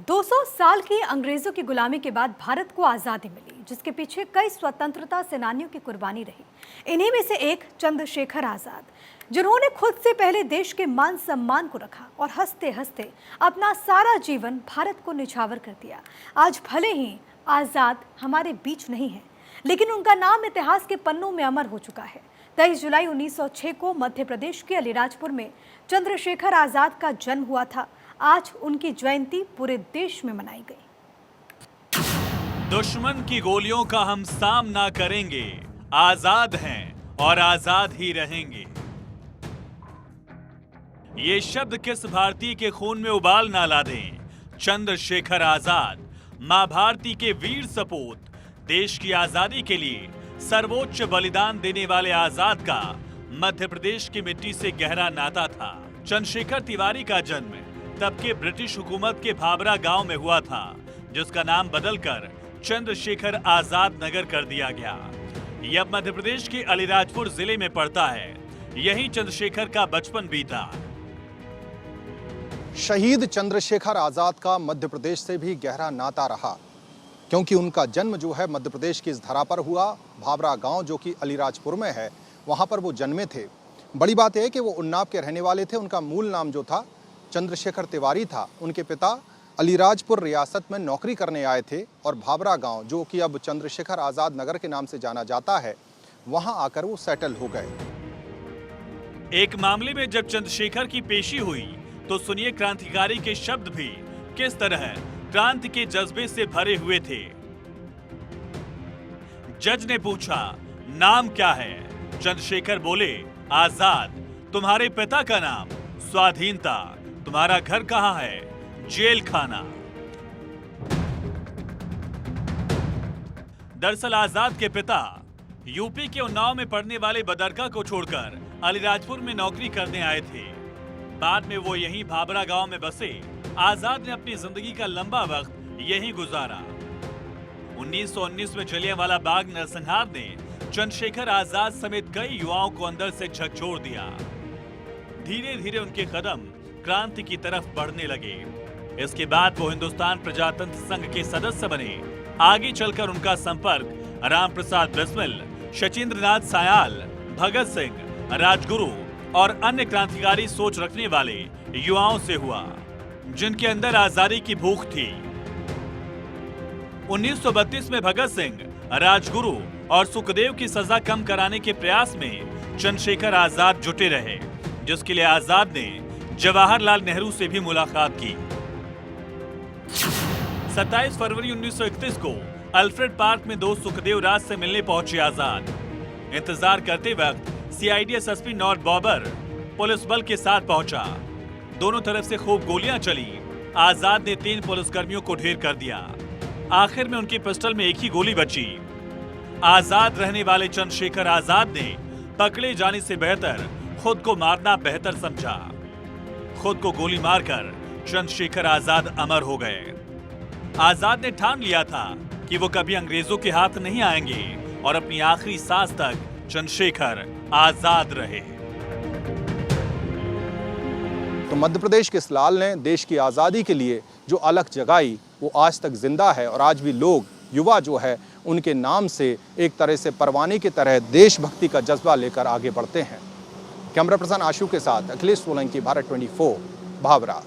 200 साल की अंग्रेजों की गुलामी के बाद भारत को आज़ादी मिली, जिसके पीछे कई स्वतंत्रता सेनानियों की कुर्बानी रही। इन्हीं में से एक चंद्रशेखर आज़ाद, जिन्होंने खुद से पहले देश के मान सम्मान को रखा और हंसते हंसते अपना सारा जीवन भारत को निछावर कर दिया। आज भले ही आज़ाद हमारे बीच नहीं है, लेकिन उनका नाम इतिहास के पन्नों में अमर हो चुका है। 23 जुलाई 1906 को मध्य प्रदेश के अलीराजपुर में चंद्रशेखर आज़ाद का जन्म हुआ था। आज उनकी जयंती पूरे देश में मनाई गई। दुश्मन की गोलियों का हम सामना करेंगे, आजाद हैं और आजाद ही रहेंगे। ये शब्द किस भारतीय के खून में उबाल ना ला दें। चंद्रशेखर आजाद, मां भारती के वीर सपूत, देश की आजादी के लिए सर्वोच्च बलिदान देने वाले आजाद का मध्य प्रदेश की मिट्टी से गहरा नाता था। चंद्रशेखर तिवारी का जन्म तब के ब्रिटिश हुकूमत के भाबरा गांव में हुआ था, जिसका नाम बदलकर चंद्रशेखर आजाद नगर कर दिया गया। यह मध्य प्रदेश के अलीराजपुर जिले में पड़ता है। यही चंद्रशेखर का बचपन बीता। शहीद चंद्रशेखर आजाद का मध्य प्रदेश से भी गहरा नाता रहा, क्योंकि उनका जन्म जो है मध्य प्रदेश की इस धरा पर हुआ। भाबरा गांव जो कि अलीराजपुर में है, वहां पर वो जन्मे थे। बड़ी बात यह है कि वो उन्नाव के रहने वाले थे। उनका मूल नाम जो था चंद्रशेखर तिवारी था। उनके पिता अलीराजपुर रियासत में नौकरी करने आए थे और भाबरा गांव, जो कि अब चंद्रशेखर आजाद नगर के नाम से जाना जाता है, वहां आकर वो सेटल हो गए। एक मामले में जब चंद्रशेखर की पेशी हुई तो सुनिए क्रांतिकारी के शब्द भी किस तरह क्रांति के जज्बे से भरे हुए थे। जज ने पूछा, नाम क्या है? चंद्रशेखर बोले, आजाद। तुम्हारे पिता का नाम? स्वाधीनता। तुम्हारा घर कहां है? जेल खाना। दरअसल आजाद के पिता यूपी के उन्नाव में पढ़ने वाले बदरका को छोड़कर अलीराजपुर में नौकरी करने आए थे। बाद में वो यहीं भाबरा गांव में बसे। आजाद ने अपनी जिंदगी का लंबा वक्त यहीं गुजारा। 1919 में जलियांवाला बाग नरसंहार ने चंद्रशेखर आजाद समेत कई युवाओं को अंदर से झकझोर दिया। धीरे धीरे उनके कदम क्रांति की तरफ बढ़ने लगे। इसके बाद वो हिंदुस्तान प्रजातंत्र संघ के सदस्य बने। आगे चलकर उनका संपर्क राम प्रसाद बिस्मिल, शचीन्द्रनाथ सायाल, भगत सिंह, राजगुरु और अन्य क्रांतिकारी सोच रखने वाले युवाओं से हुआ, जिनके अंदर आजादी की भूख थी। 1932 में भगत सिंह, राजगुरु और सुखदेव की सजा कम कराने के प्रयास में चंद्रशेखर आजाद जुटे रहे, जिसके लिए आजाद ने जवाहरलाल नेहरू से भी मुलाकात की। 27 फरवरी 1931 को अल्फ्रेड पार्क में दोस्त सुखदेव राज से मिलने पहुंचे आजाद। इंतजार करते वक्त CID SSP north bobber police बल के साथ पहुंचा। दोनों तरफ से खूब गोलियां चली। आजाद ने 3 पुलिसकर्मियों को ढेर कर दिया। आखिर में उनकी पिस्टल में एक ही गोली बची। आजाद रहने वाले चंद्रशेखर आजाद ने पकड़े जाने से बेहतर खुद को मारना बेहतर समझा। खुद को गोली मारकर चंद्रशेखर आजाद अमर हो गए। आजाद ने ठान लिया था कि वो कभी अंग्रेजों के हाथ नहीं आएंगे और अपनी आखिरी सांस तक चंद्रशेखर आजाद रहे। तो मध्य प्रदेश के इस लाल ने देश की आज़ादी के लिए जो अलख जगाई, वो आज तक जिंदा है और आज भी लोग, युवा जो है, उनके नाम से एक तरह से परवाने की तरह देशभक्ति का जज्बा लेकर आगे बढ़ते हैं। कैमरा पर्सन आशु के साथ अखिलेश सोलंकी, भारत 24, भाबरा।